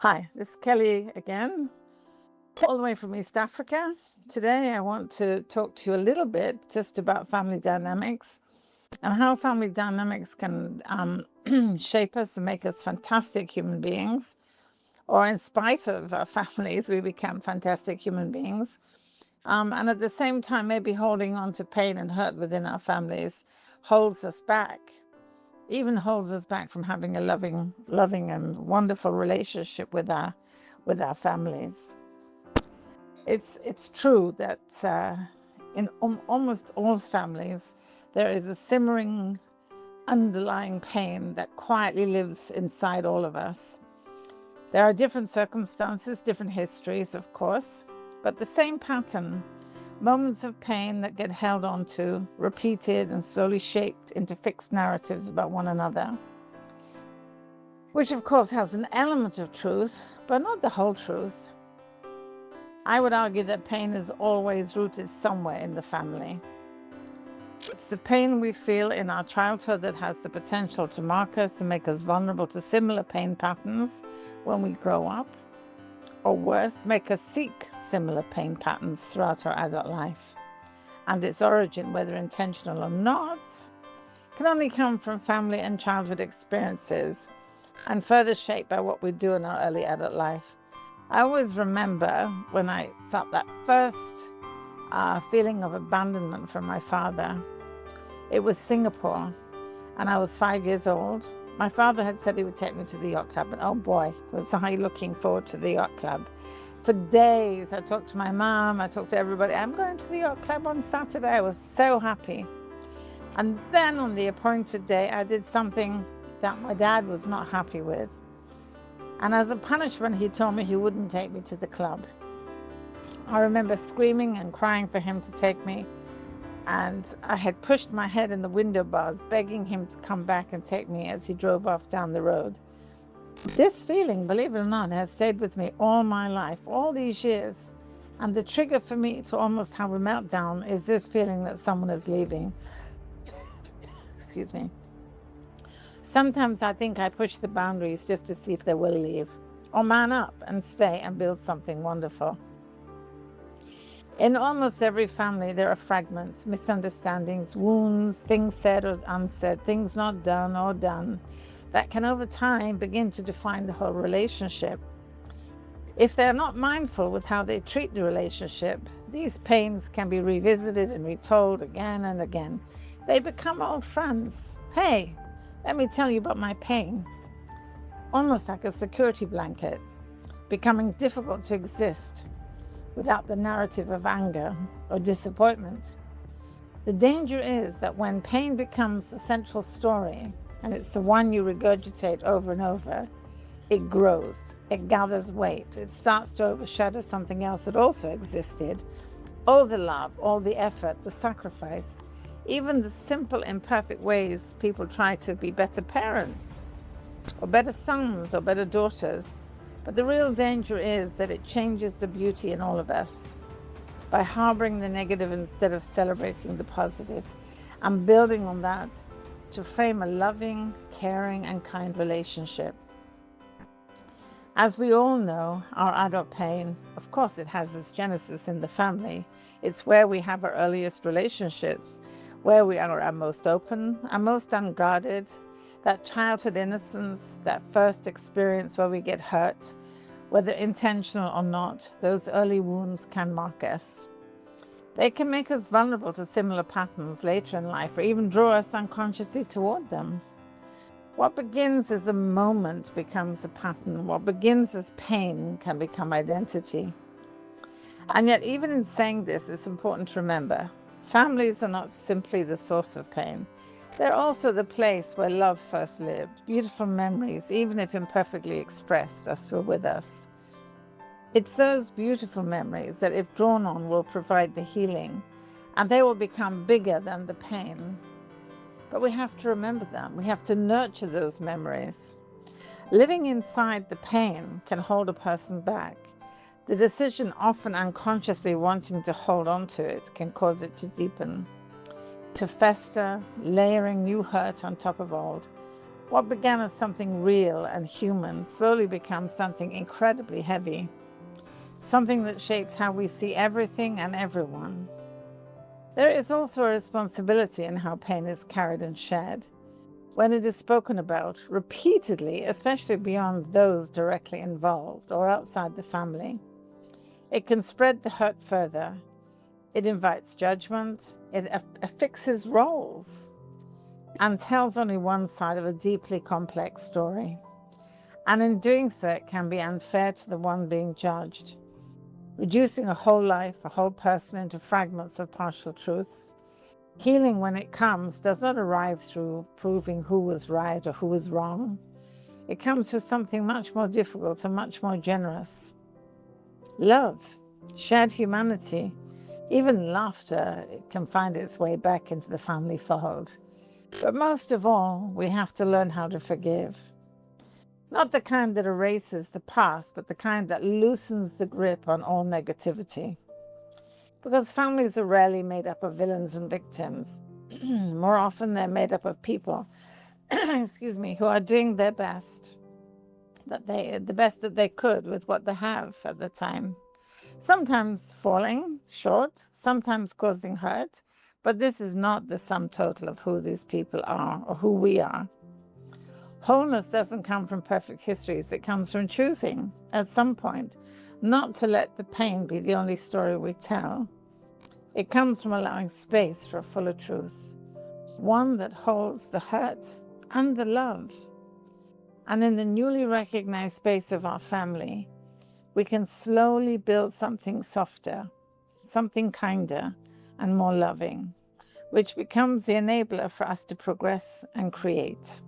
Hi, this is Kelly again, all the way from East Africa. Today, I want to talk to you a little bit just about family dynamics and how family dynamics can shape us and make us fantastic human beings, or in spite of our families, we become fantastic human beings. And at the same time, maybe holding on to pain and hurt within our families holds us back, even holds us back from having a loving and wonderful relationship with our families. It's true that in almost all families there is a simmering underlying pain that quietly lives inside all of us. There are different circumstances, different histories, of course, but the same pattern. Moments of pain that get held onto, repeated, and slowly shaped into fixed narratives about one another, which of course has an element of truth, but not the whole truth. I would argue that pain is always rooted somewhere in the family. It's the pain we feel in our childhood that has the potential to mark us and make us vulnerable to similar pain patterns when we grow up, or worse, make us seek similar pain patterns throughout our adult life. And its origin, whether intentional or not, can only come from family and childhood experiences and further shaped by what we do in our early adult life. I always remember when I felt that first feeling of abandonment from my father. It was Singapore, and I was 5 years old. My father had said he would take me to the yacht club, and oh boy, was I looking forward to the yacht club. For days, I talked to my mom, I talked to everybody. I'm going to the yacht club on Saturday. I was so happy. And then on the appointed day, I did something that my dad was not happy with. And as a punishment, he told me he wouldn't take me to the club. I remember screaming and crying for him to take me. And I had pushed my head in the window bars, begging him to come back and take me as he drove off down the road. This feeling, believe it or not, has stayed with me all my life, all these years. And the trigger for me to almost have a meltdown is this feeling that someone is leaving. Excuse me. Sometimes I think I push the boundaries just to see if they will leave, or man up and stay and build something wonderful. In almost every family, there are fragments, misunderstandings, wounds, things said or unsaid, things not done or done, that can over time begin to define the whole relationship. If they're not mindful with how they treat the relationship, these pains can be revisited and retold again and again. They become old friends. Hey, let me tell you about my pain. Almost like a security blanket, becoming difficult to exist without the narrative of anger or disappointment. The danger is that when pain becomes the central story, and it's the one you regurgitate over and over, it grows, it gathers weight, it starts to overshadow something else that also existed. All the love, all the effort, the sacrifice, even the simple, imperfect ways people try to be better parents, or better sons, or better daughters. But the real danger is that it changes the beauty in all of us by harboring the negative instead of celebrating the positive and building on that to frame a loving, caring, and kind relationship. As we all know, our adult pain, of course, it has its genesis in the family. It's where we have our earliest relationships, where we are our most open, our most unguarded, that childhood innocence, that first experience where we get hurt, whether intentional or not. Those early wounds can mark us. They can make us vulnerable to similar patterns later in life, or even draw us unconsciously toward them. What begins as a moment becomes a pattern. What begins as pain can become identity. And yet, even in saying this, it's important to remember, families are not simply the source of pain. They're also the place where love first lived. Beautiful memories, even if imperfectly expressed, are still with us. It's those beautiful memories that, if drawn on, will provide the healing, and they will become bigger than the pain. But we have to remember them. We have to nurture those memories. Living inside the pain can hold a person back. The decision, often unconsciously wanting to hold on to it, can cause it to deepen, to fester, layering new hurt on top of old. What began as something real and human slowly becomes something incredibly heavy, something that shapes how we see everything and everyone. There is also a responsibility in how pain is carried and shared. When it is spoken about repeatedly, especially beyond those directly involved or outside the family, it can spread the hurt further. It invites judgment, it affixes roles, and tells only one side of a deeply complex story. And in doing so, it can be unfair to the one being judged, reducing a whole life, a whole person into fragments of partial truths. Healing, when it comes, does not arrive through proving who was right or who was wrong. It comes through something much more difficult and much more generous. Love, shared humanity, even laughter can find its way back into the family fold. But most of all, we have to learn how to forgive. Not the kind that erases the past, but the kind that loosens the grip on all negativity. Because families are rarely made up of villains and victims. More often, they're made up of people, who are doing their best, the best that they could with what they have at the time. Sometimes falling short, sometimes causing hurt, but this is not the sum total of who these people are or who we are. Wholeness doesn't come from perfect histories. It comes from choosing, at some point, not to let the pain be the only story we tell. It comes from allowing space for a fuller truth, one that holds the hurt and the love. And in the newly recognized space of our family, we can slowly build something softer, something kinder and more loving, which becomes the enabler for us to progress and create.